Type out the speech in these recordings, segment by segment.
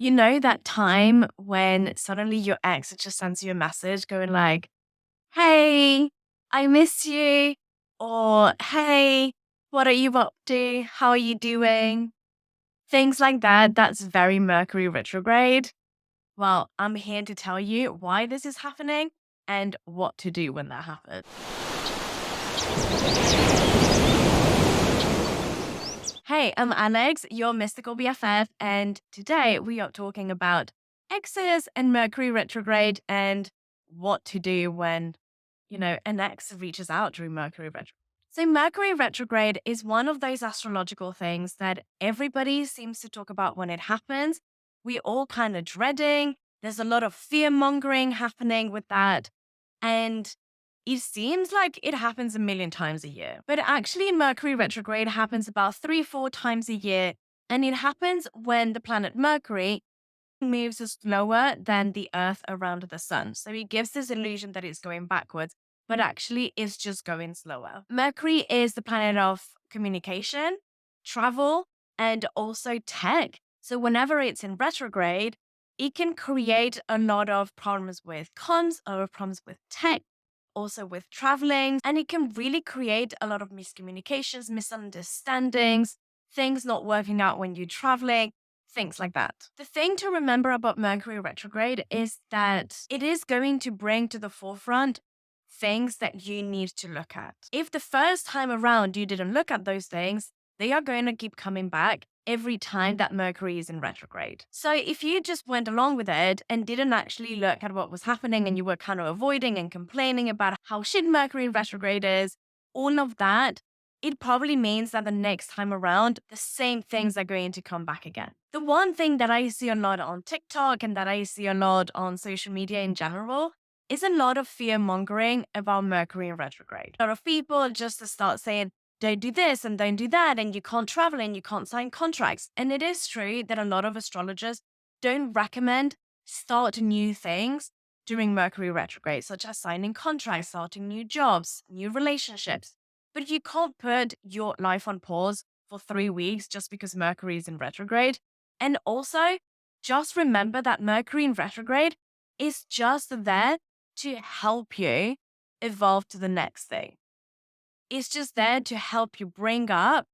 You know that time when suddenly your ex just sends you a message going like, "Hey, I miss you," or "Hey, what are you up to? How are you doing?" Things like that. That's very Mercury retrograde. Well, I'm here to tell you why this is happening and what to do when that happens. Hey, I'm Alex, your mystical BFF, and today we are talking about exes and Mercury retrograde and what to do when, an ex reaches out during Mercury retrograde. So, Mercury retrograde is one of those astrological things that everybody seems to talk about when it happens. We all kind of dreading. There's a lot of fear mongering happening with that. And it seems like it happens a million times a year, but actually, Mercury retrograde happens about 3, 4 times a year. And it happens when the planet Mercury moves slower than the Earth around the sun. So it gives this illusion that it's going backwards, but actually, it's just going slower. Mercury is the planet of communication, travel, and also tech. So whenever it's in retrograde, it can create a lot of problems with comms or problems with tech, also with traveling, and it can really create a lot of miscommunications, misunderstandings, things not working out when you're traveling, things like that. The thing to remember about Mercury retrograde is that it is going to bring to the forefront things that you need to look at. If the first time around you didn't look at those things, they are going to keep coming back every time that Mercury is in retrograde. So if you just went along with it and didn't actually look at what was happening and you were kind of avoiding and complaining about how shit Mercury in retrograde is, all of that, it probably means that the next time around, the same things are going to come back again. The one thing that I see a lot on TikTok and that I see a lot on social media in general is a lot of fear mongering about Mercury in retrograde. A lot of people just start saying, don't do this and don't do that, and you can't travel and you can't sign contracts. And it is true that a lot of astrologers don't recommend start new things during Mercury retrograde, such as signing contracts, starting new jobs, new relationships. But you can't put your life on pause for 3 weeks just because Mercury is in retrograde. And also, just remember that Mercury in retrograde is just there to help you evolve to the next thing. It's just there to help you bring up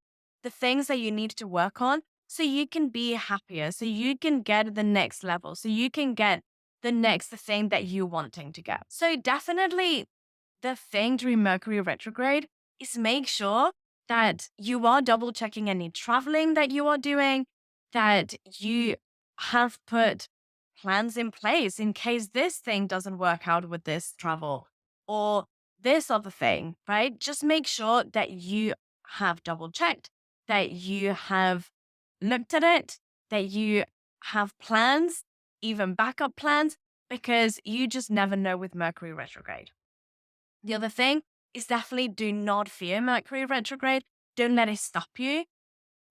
the things that you need to work on so you can be happier, so you can get the next level, so you can get the next thing that you're wanting to get. So definitely the thing during Mercury retrograde is make sure that you are double checking any traveling that you are doing, that you have put plans in place in case this thing doesn't work out with this travel or this other thing, right? Just make sure that you have double checked, that you have looked at it, that you have plans, even backup plans, because you just never know with Mercury retrograde. The other thing is definitely do not fear Mercury retrograde. Don't let it stop you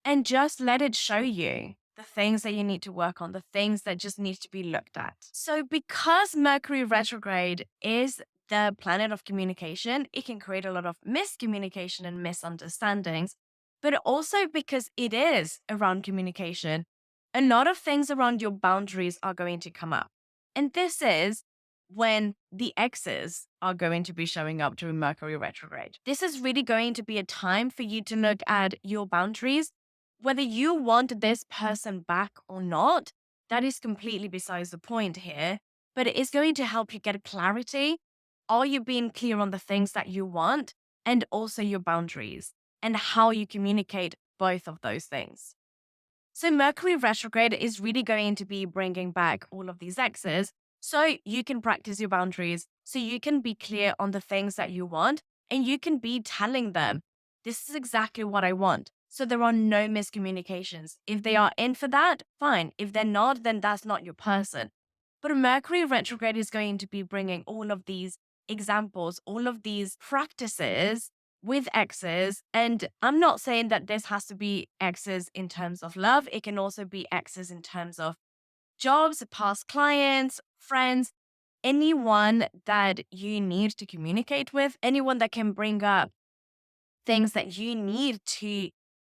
and just let it show you the things that you need to work on, the things that just need to be looked at. So, because Mercury retrograde is the planet of communication, it can create a lot of miscommunication and misunderstandings. But also because it is around communication, a lot of things around your boundaries are going to come up. And this is when the exes are going to be showing up during Mercury retrograde. This is really going to be a time for you to look at your boundaries, whether you want this person back or not. That is completely besides the point here, but it is going to help you get clarity. Are you being clear on the things that you want and also your boundaries and how you communicate both of those things? So Mercury retrograde is really going to be bringing back all of these exes so you can practice your boundaries, so you can be clear on the things that you want and you can be telling them, this is exactly what I want. So there are no miscommunications. If they are in for that, fine. If they're not, then that's not your person. But Mercury retrograde is going to be bringing all of these examples, all of these practices with exes. And I'm not saying that this has to be exes in terms of love. It can also be exes in terms of jobs, past clients, friends, anyone that you need to communicate with, anyone that can bring up things that you need to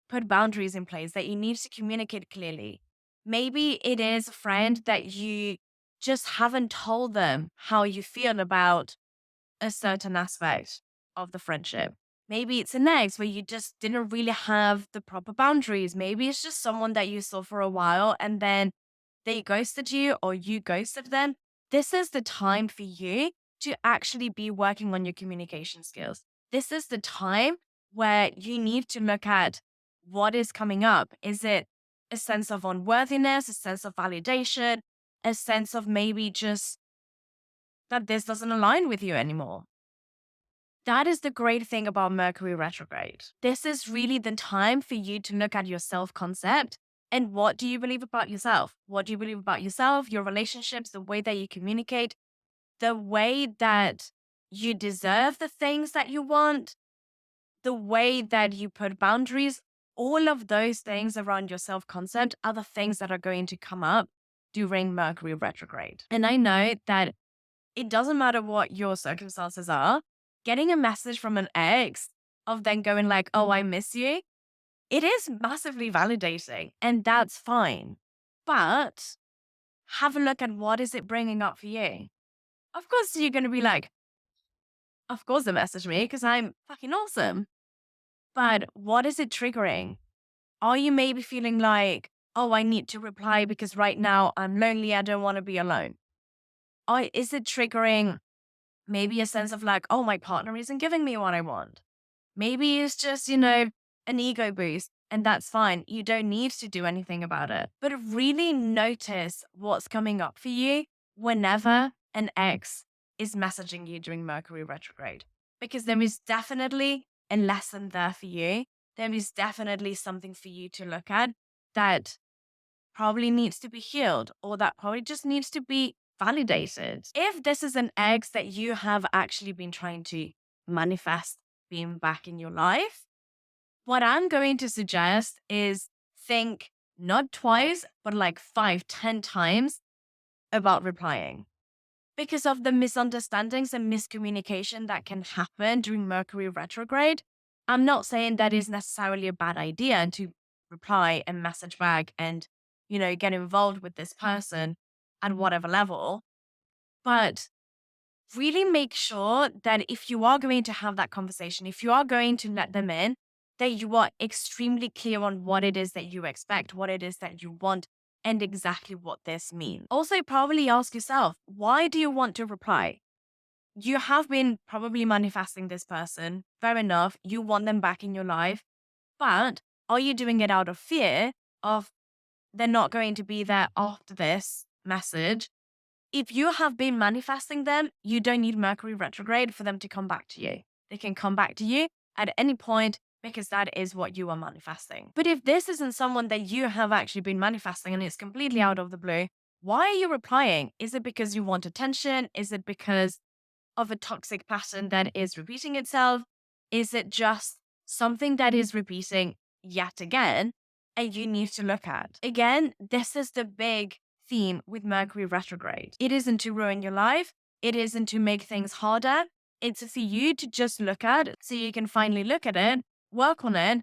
put boundaries in place, that you need to communicate clearly. Maybe it is a friend that you just haven't told them how you feel about a certain aspect of the friendship. Maybe it's an ex where you just didn't really have the proper boundaries. Maybe it's just someone that you saw for a while and then they ghosted you or you ghosted them. This is the time for you to actually be working on your communication skills. This is the time where you need to look at what is coming up. Is it a sense of unworthiness, a sense of validation, a sense of maybe just that this doesn't align with you anymore? That is the great thing about Mercury retrograde. This is really the time for you to look at your self concept and what do you believe about yourself? What do you believe about yourself, your relationships, the way that you communicate, the way that you deserve the things that you want, the way that you put boundaries. All of those things around your self concept are the things that are going to come up during Mercury retrograde. And I know that it doesn't matter what your circumstances are, getting a message from an ex of then going like, oh, I miss you, it is massively validating and that's fine. But have a look at what is it bringing up for you. Of course, you're going to be like, of course they messaged me because I'm fucking awesome. But what is it triggering? Are you maybe feeling like, oh, I need to reply because right now I'm lonely, I don't want to be alone? Or is it triggering maybe a sense of like, oh, my partner isn't giving me what I want? Maybe it's just, an ego boost, and that's fine. You don't need to do anything about it. But really notice what's coming up for you whenever an ex is messaging you during Mercury retrograde, because there is definitely a lesson there for you. There is definitely something for you to look at that probably needs to be healed or that probably just needs to be validated. If this is an ex that you have actually been trying to manifest being back in your life, what I'm going to suggest is think not twice, but like 5, 10 times about replying because of the misunderstandings and miscommunication that can happen during Mercury retrograde. I'm not saying that is necessarily a bad idea to reply and message back and, get involved with this person at whatever level. But really make sure that if you are going to have that conversation, if you are going to let them in, that you are extremely clear on what it is that you expect, what it is that you want, and exactly what this means. Also, probably ask yourself, why do you want to reply? You have been probably manifesting this person. Fair enough. You want them back in your life. But are you doing it out of fear of they're not going to be there after this message? If you have been manifesting them, you don't need Mercury retrograde for them to come back to you. They can come back to you at any point because that is what you are manifesting. But if this isn't someone that you have actually been manifesting and it's completely out of the blue, why are you replying? Is it because you want attention? Is it because of a toxic pattern that is repeating itself? Is it just something that is repeating yet again and you need to look at? Again, this is the big theme with Mercury retrograde. It isn't to ruin your life. It isn't to make things harder. It's for you to just look at so you can finally look at it, work on it,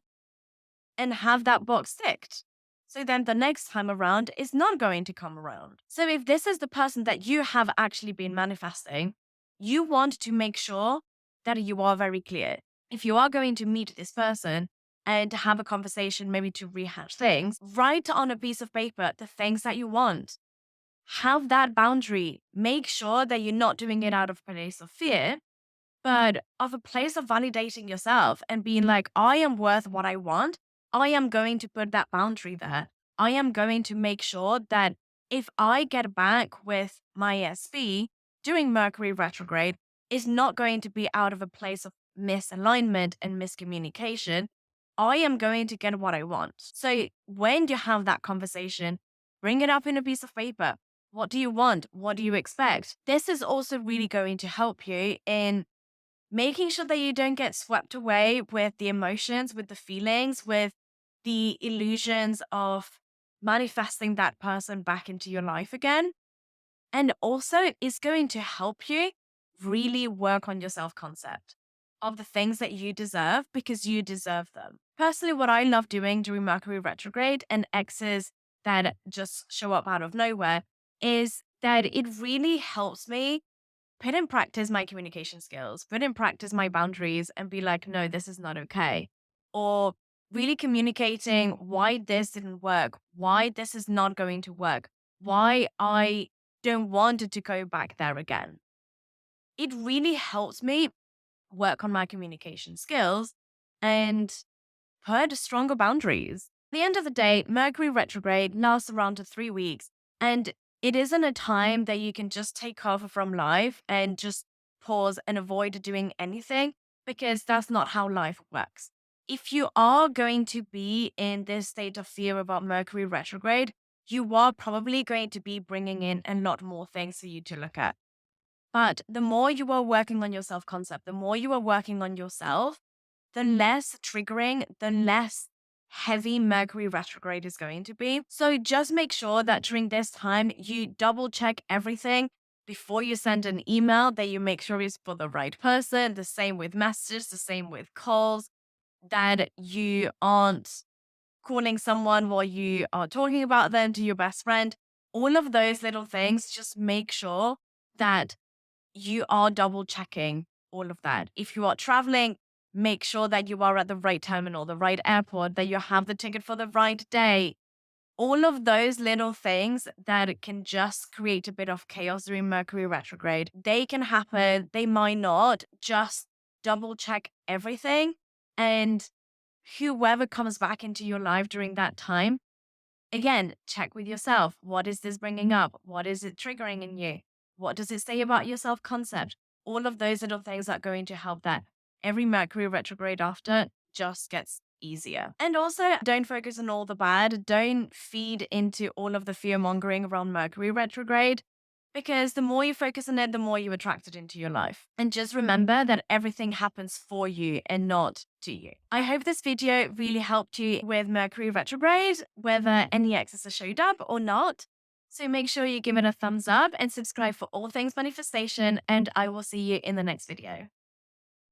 and have that box ticked. So then the next time around is not going to come around. So if this is the person that you have actually been manifesting, you want to make sure that you are very clear. If you are going to meet this person and to have a conversation, maybe to rehash things, write on a piece of paper the things that you want. Have that boundary. Make sure that you're not doing it out of a place of fear, but of a place of validating yourself and being like, I am worth what I want. I am going to put that boundary there. I am going to make sure that if I get back with my SP during Mercury retrograde, is not going to be out of a place of misalignment and miscommunication. I am going to get what I want. So when you have that conversation, bring it up in a piece of paper. What do you want? What do you expect? This is also really going to help you in making sure that you don't get swept away with the emotions, with the feelings, with the illusions of manifesting that person back into your life again. And also, it's going to help you really work on your self concept of the things that you deserve because you deserve them. Personally, what I love doing during Mercury retrograde and exes that just show up out of nowhere is that it really helps me put in practice my communication skills, put in practice my boundaries, and be like, no, this is not okay. Or really communicating why this didn't work, why this is not going to work, why I don't want it to go back there again. It really helps me work on my communication skills and put stronger boundaries. At the end of the day, Mercury retrograde lasts around to 3 weeks, and it isn't a time that you can just take off from life and just pause and avoid doing anything, because that's not how life works. If you are going to be in this state of fear about Mercury retrograde, you are probably going to be bringing in a lot more things for you to look at. But the more you are working on your self concept, the more you are working on yourself, the less triggering, the less heavy Mercury retrograde is going to be. So just make sure that during this time, you double check everything before you send an email, that you make sure it's for the right person. The same with messages, the same with calls, that you aren't calling someone while you are talking about them to your best friend. All of those little things, just make sure that you are double checking all of that. If you are traveling, make sure that you are at the right terminal, the right airport, that you have the ticket for the right day. All of those little things that can just create a bit of chaos during Mercury retrograde, they can happen, they might not. Just double check everything. And whoever comes back into your life during that time, again, check with yourself. What is this bringing up? What is it triggering in you? What does it say about your self concept? All of those little things are going to help that every Mercury retrograde after just gets easier. And also, don't focus on all the bad. Don't feed into all of the fear mongering around Mercury retrograde, because the more you focus on it, the more you attract it into your life. And just remember that everything happens for you and not to you. I hope this video really helped you with Mercury retrograde, whether any excesses showed up or not. So make sure you give it a thumbs up and subscribe for all things manifestation, and I will see you in the next video.